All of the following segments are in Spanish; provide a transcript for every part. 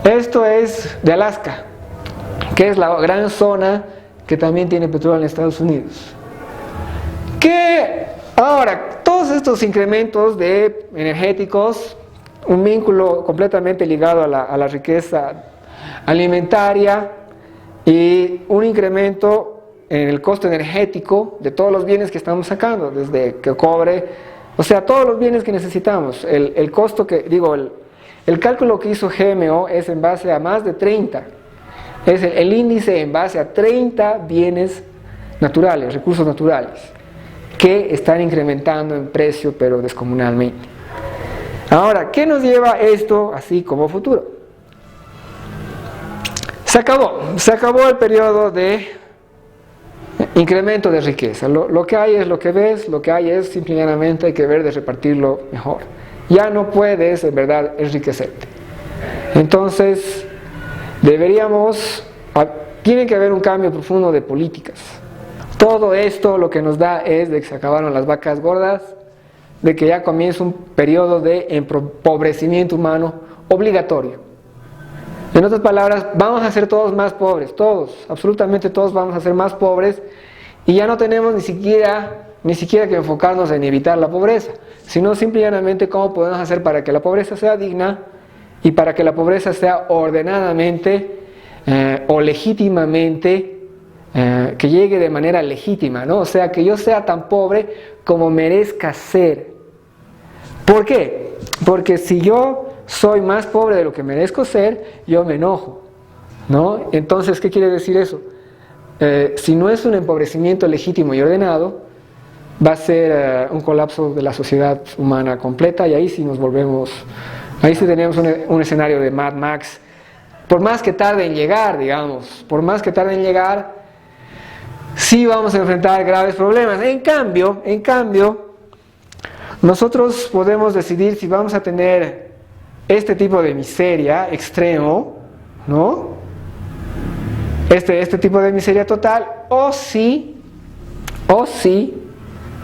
Esto es de Alaska, que es la gran zona que también tiene petróleo en Estados Unidos. Que ahora, todos estos incrementos de energéticos, un vínculo completamente ligado a la riqueza alimentaria y un incremento en el costo energético de todos los bienes que estamos sacando, desde que cobre, o sea, todos los bienes que necesitamos. El costo que, digo, el cálculo que hizo GMO es en base a más de 30, es el índice en base a 30 bienes naturales, recursos naturales, que están incrementando en precio, pero descomunalmente. Ahora, ¿qué nos lleva esto así como futuro? Se acabó el periodo de incremento de riqueza. Lo que hay es lo que ves, lo que hay es simplemente hay que ver de repartirlo mejor. Ya no puedes en verdad enriquecerte. Entonces, tiene que haber un cambio profundo de políticas. Todo esto lo que nos da es de que se acabaron las vacas gordas, de que ya comienza un periodo de empobrecimiento humano obligatorio. En otras palabras, vamos a ser todos más pobres, todos, absolutamente todos vamos a ser más pobres, y ya no tenemos ni siquiera que enfocarnos en evitar la pobreza, sino simplemente cómo podemos hacer para que la pobreza sea digna y para que la pobreza sea ordenadamente o legítimamente, que llegue de manera legítima, ¿no? O sea, que yo sea tan pobre como merezca ser. ¿Por qué? Porque si yo soy más pobre de lo que merezco ser, yo me enojo, ¿no? Entonces, ¿qué quiere decir eso? Si no es un empobrecimiento legítimo y ordenado, va a ser un colapso de la sociedad humana completa, y ahí sí ahí sí tenemos un escenario de Mad Max. Por más que tarde en llegar, sí vamos a enfrentar graves problemas. En cambio, nosotros podemos decidir si vamos a tener este tipo de miseria extremo, ¿no? Este tipo de miseria total, o si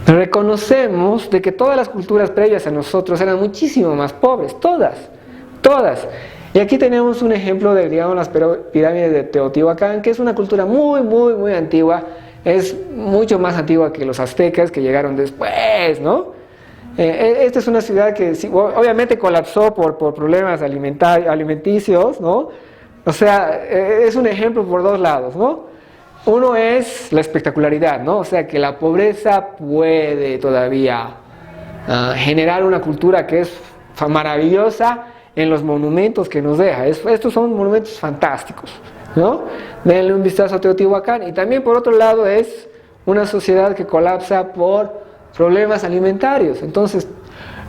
reconocemos de que todas las culturas previas a nosotros eran muchísimo más pobres, todas. Y aquí tenemos un ejemplo de, digamos, las pirámides de Teotihuacán, que es una cultura muy, muy, muy antigua, es mucho más antigua que los aztecas que llegaron después, ¿no? Esta es una ciudad que obviamente colapsó por problemas alimenticios, ¿no? O sea, es un ejemplo por dos lados, ¿no? Uno es la espectacularidad, ¿no? O sea, que la pobreza puede todavía generar una cultura que es maravillosa en los monumentos que nos deja. Estos son monumentos fantásticos, ¿no? Denle un vistazo a Teotihuacán. Y también, por otro lado, es una sociedad que colapsa por problemas alimentarios. Entonces,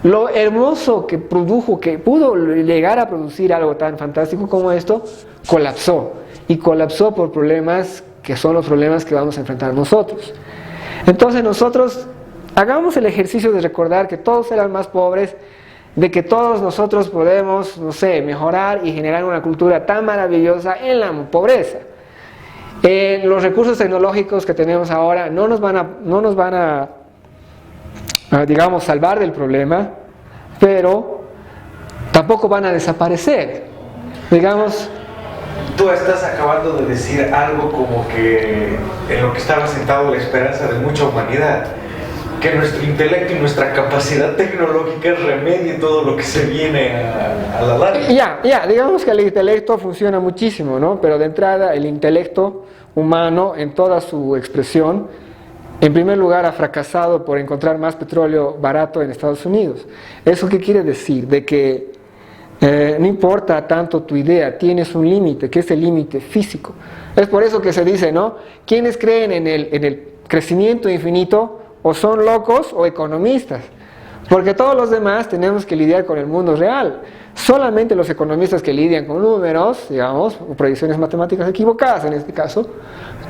lo hermoso que pudo llegar a producir algo tan fantástico como esto, colapsó. Y colapsó por problemas que son los problemas que vamos a enfrentar nosotros. Entonces nosotros hagamos el ejercicio de recordar que todos eran más pobres, de que todos nosotros podemos, no sé, mejorar y generar una cultura tan maravillosa en la pobreza. Los recursos tecnológicos que tenemos ahora no nos van a digamos, salvar del problema, pero tampoco van a desaparecer. Digamos, tú estás acabando de decir algo como que en lo que estaba sentado la esperanza de mucha humanidad, que nuestro intelecto y nuestra capacidad tecnológica remedie todo lo que se viene a la larga. Digamos que el intelecto funciona muchísimo, ¿no? Pero de entrada el intelecto humano en toda su expresión, en primer lugar, ha fracasado por encontrar más petróleo barato en Estados Unidos. ¿Eso qué quiere decir? De que no importa tanto tu idea, tienes un límite, que es el límite físico. Es por eso que se dice, ¿no? Quienes creen en el crecimiento infinito o son locos o economistas. Porque todos los demás tenemos que lidiar con el mundo real. Solamente los economistas que lidian con números, digamos, o predicciones matemáticas equivocadas en este caso,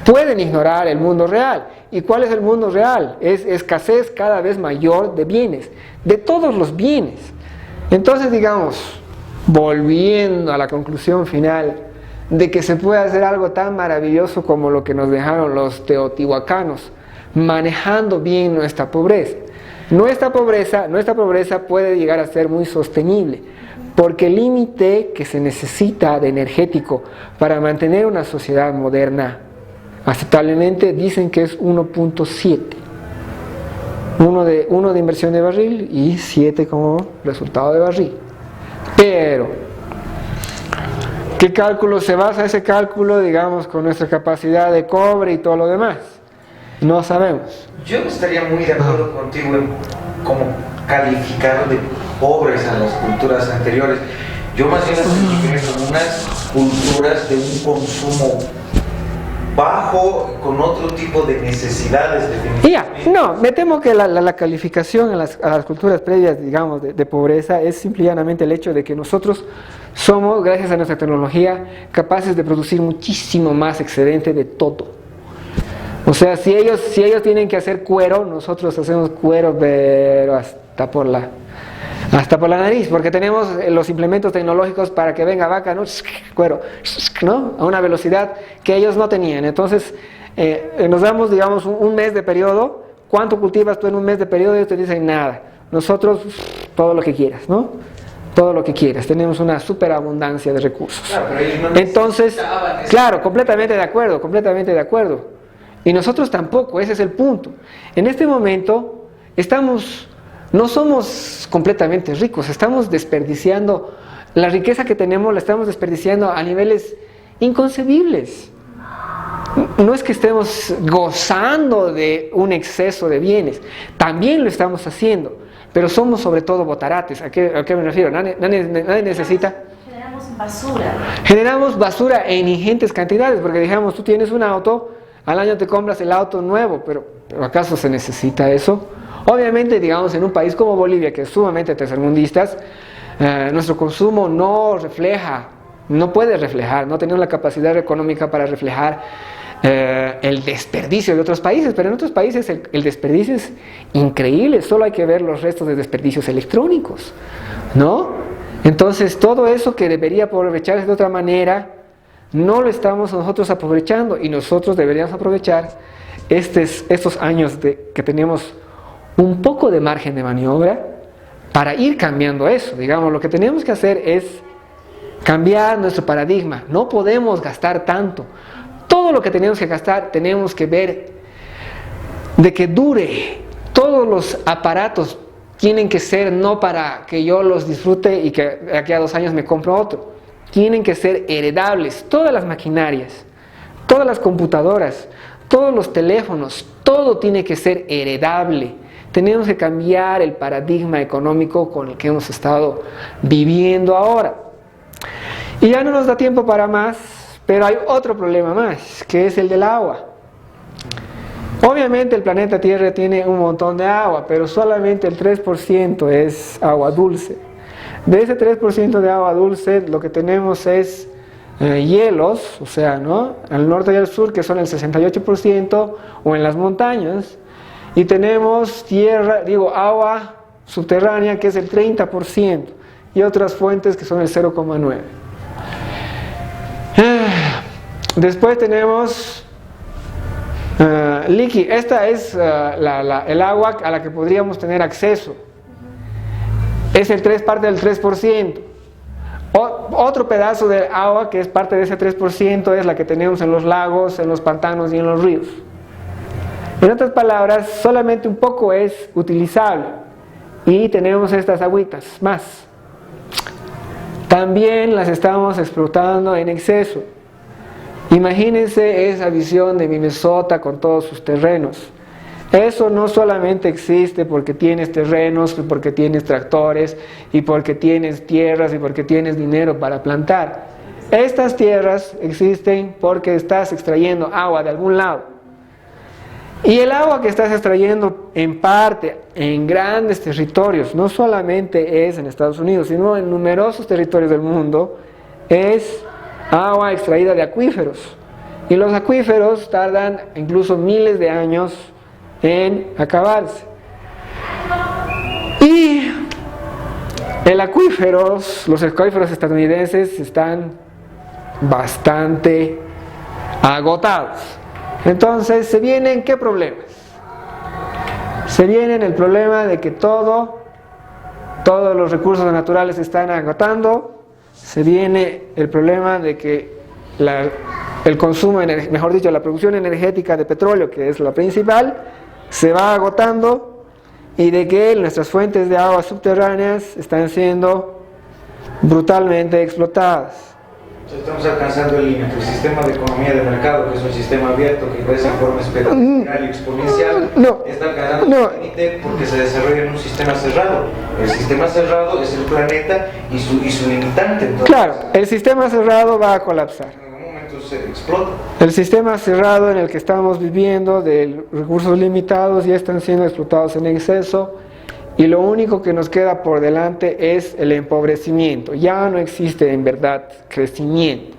pueden ignorar el mundo real. ¿Y cuál es el mundo real? Es escasez cada vez mayor de bienes, de todos los bienes. Entonces, digamos, volviendo a la conclusión final de que se puede hacer algo tan maravilloso como lo que nos dejaron los teotihuacanos, manejando bien nuestra pobreza. Nuestra pobreza puede llegar a ser muy sostenible, porque el límite que se necesita de energético para mantener una sociedad moderna aceptablemente dicen que es 1.7. Uno de inversión de barril y 7 como resultado de barril. Pero, ¿qué cálculo se basa ese cálculo, digamos, con nuestra capacidad de cobre y todo lo demás? No sabemos. Yo no estaría muy de acuerdo contigo en cómo calificar de pobres a las culturas anteriores. Yo más bien las calificaría como unas culturas de un consumo bajo, con otro tipo de necesidades definitivamente. No, me temo que la calificación a las culturas previas, digamos, de pobreza es simplemente el hecho de que nosotros somos, gracias a nuestra tecnología, capaces de producir muchísimo más excedente de todo. O sea, si ellos tienen que hacer cuero, nosotros hacemos cuero, pero hasta por la nariz, porque tenemos los implementos tecnológicos para que venga vaca, ¿no? Cuero, ¿no? A una velocidad que ellos no tenían. Entonces, nos damos, digamos, un mes de periodo. ¿Cuánto cultivas tú en un mes de periodo? Ellos te dicen nada. Nosotros, todo lo que quieras, ¿no? Todo lo que quieras. Tenemos una superabundancia de recursos. Claro, pero ellos no. Entonces, claro, completamente de acuerdo. Y nosotros tampoco, ese es el punto. En este momento, no somos completamente ricos, estamos desperdiciando la riqueza que tenemos, la estamos desperdiciando a niveles inconcebibles. No es que estemos gozando de un exceso de bienes, también lo estamos haciendo, pero somos sobre todo botarates. ¿A qué me refiero? Nadie necesita. Generamos basura en ingentes cantidades, porque digamos, tú tienes un auto, al año te compras el auto nuevo, pero ¿acaso se necesita eso? Obviamente, digamos, en un país como Bolivia, que es sumamente tercermundista, nuestro consumo no puede reflejar, no tenemos la capacidad económica para reflejar el desperdicio de otros países, pero en otros países el desperdicio es increíble, solo hay que ver los restos de desperdicios electrónicos, ¿no? Entonces, todo eso que debería aprovecharse de otra manera, no lo estamos nosotros aprovechando, y nosotros deberíamos aprovechar estos años que tenemos un poco de margen de maniobra para ir cambiando eso. Digamos, lo que tenemos que hacer es cambiar nuestro paradigma. No podemos gastar tanto. Todo lo que tenemos que gastar, tenemos que ver de que dure. Todos los aparatos tienen que ser no para que yo los disfrute y que de aquí a 2 años me compro otro. Tienen que ser heredables. Todas las maquinarias, todas las computadoras, todos los teléfonos, todo tiene que ser heredable. Tenemos que cambiar el paradigma económico con el que hemos estado viviendo ahora. Y ya no nos da tiempo para más, pero hay otro problema más, que es el del agua. Obviamente el planeta Tierra tiene un montón de agua, pero solamente el 3% es agua dulce. De ese 3% de agua dulce, lo que tenemos es hielos, o sea, ¿no? Al norte y al sur, que son el 68%, o en las montañas. Y tenemos agua subterránea, que es el 30%, y otras fuentes que son el 0,9%. Después tenemos líquido. Esta es el agua a la que podríamos tener acceso. Es parte del 3%. Otro pedazo de agua que es parte de ese 3% es la que tenemos en los lagos, en los pantanos y en los ríos. En otras palabras, solamente un poco es utilizable, y tenemos estas agüitas más. También las estamos explotando en exceso. Imagínense esa visión de Minnesota con todos sus terrenos. Eso no solamente existe porque tienes terrenos, porque tienes tractores, y porque tienes tierras, y porque tienes dinero para plantar. Estas tierras existen porque estás extrayendo agua de algún lado. Y el agua que estás extrayendo en parte en grandes territorios, no solamente es en Estados Unidos, sino en numerosos territorios del mundo, es agua extraída de acuíferos. Y los acuíferos tardan incluso miles de años en acabarse. Y los acuíferos estadounidenses están bastante agotados. Entonces, ¿se vienen qué problemas? Se viene el problema de que todo todos los recursos naturales se están agotando, se viene el problema de que el consumo, mejor dicho, la producción energética de petróleo, que es la principal, se va agotando, y de que nuestras fuentes de agua subterráneas están siendo brutalmente explotadas. Estamos alcanzando el límite. El sistema de economía de mercado, que es un sistema abierto que crece en forma exponencial y exponencial, está alcanzando el límite porque se desarrolla en un sistema cerrado. El sistema cerrado es el planeta y su limitante. Entonces, claro, el sistema cerrado va a colapsar. En algún momento se explota. El sistema cerrado en el que estamos viviendo, de recursos limitados, ya están siendo explotados en exceso. Y lo único que nos queda por delante es el empobrecimiento. Ya no existe en verdad crecimiento.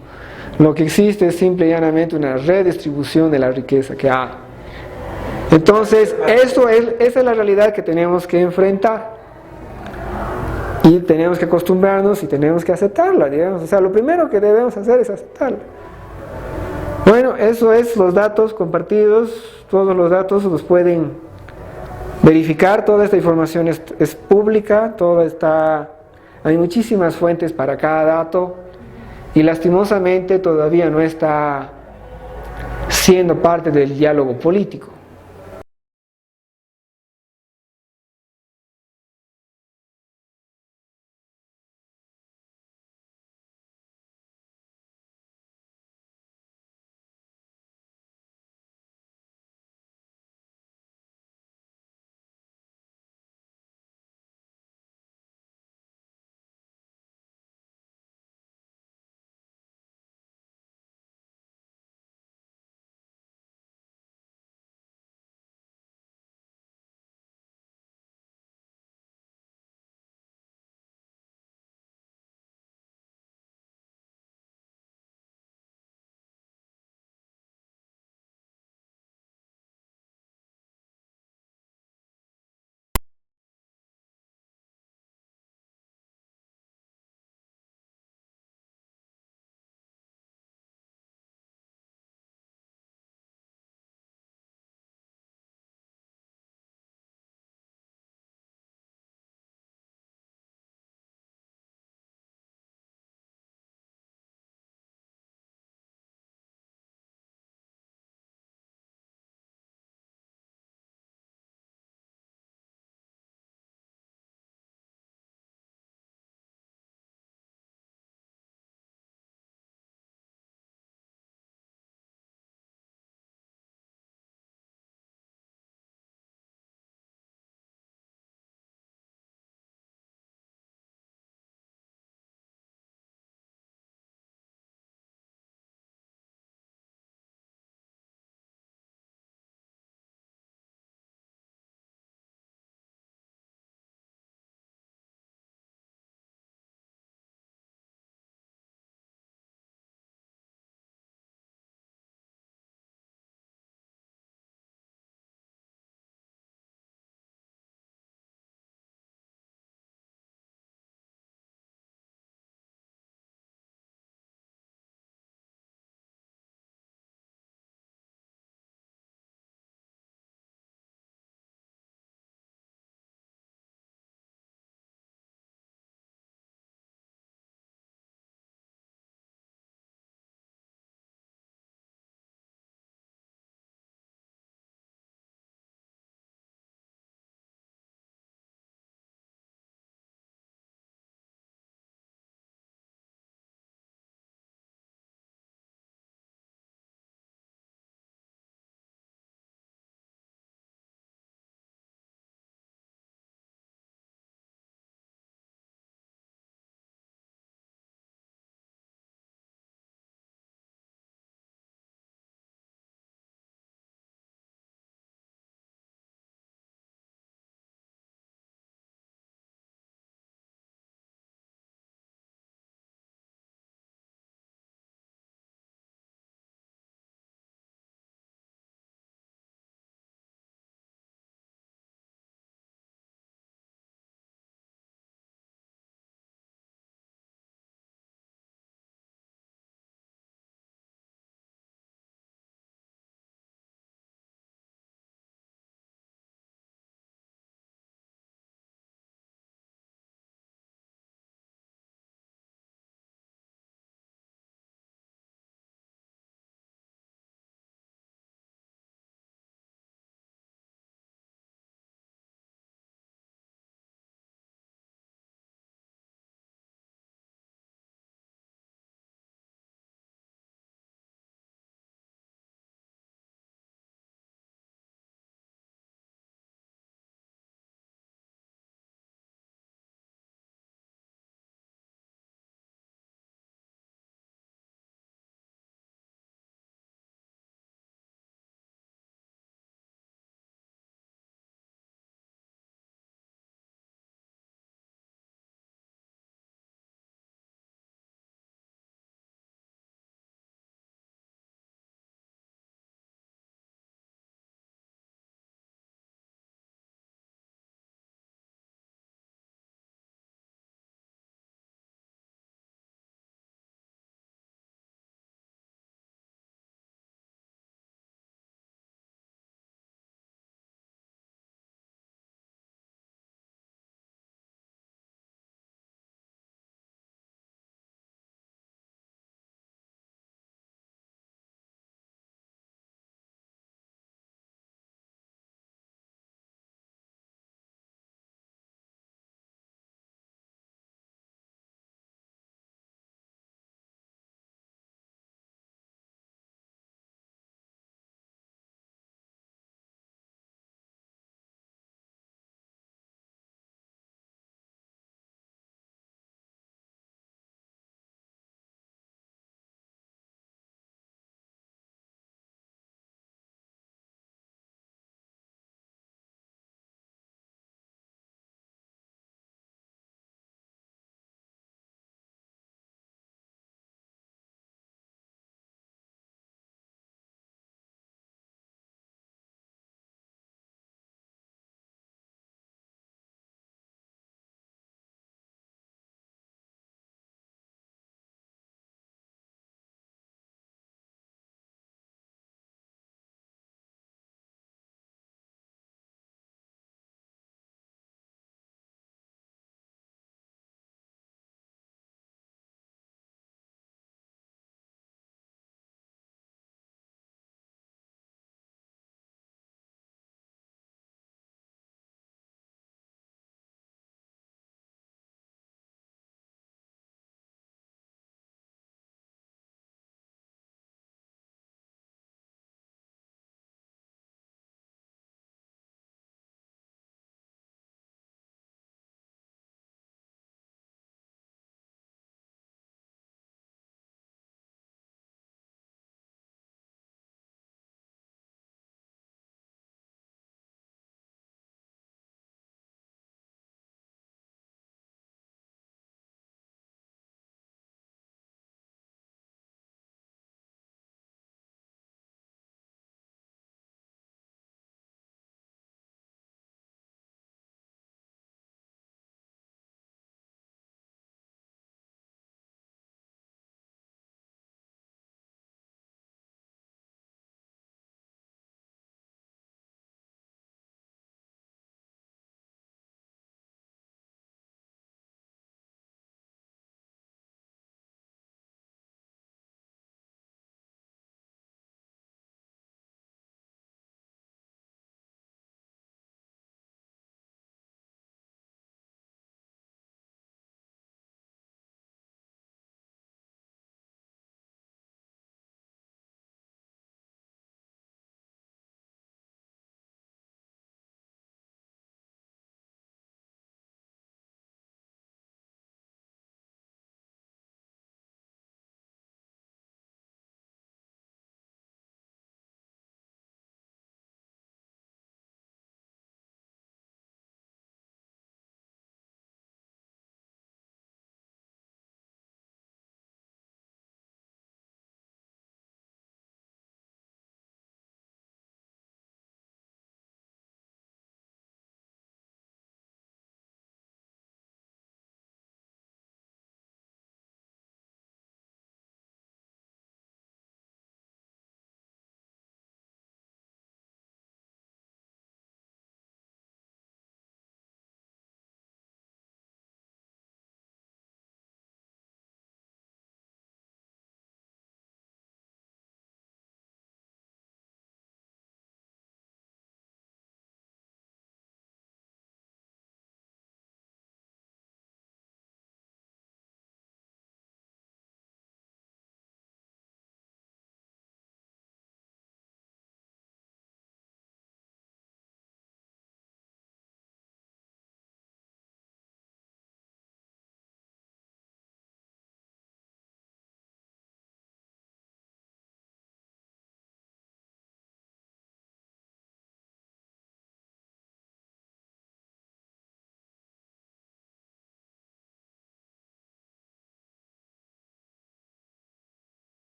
Lo que existe es simple y llanamente una redistribución de la riqueza que hay. Entonces, esa es la realidad que tenemos que enfrentar. Y tenemos que acostumbrarnos y tenemos que aceptarla, digamos. O sea, lo primero que debemos hacer es aceptarla. Bueno, eso es los datos compartidos. Todos los datos los pueden verificar. Toda esta información es pública, hay muchísimas fuentes para cada dato, y lastimosamente todavía no está siendo parte del diálogo político.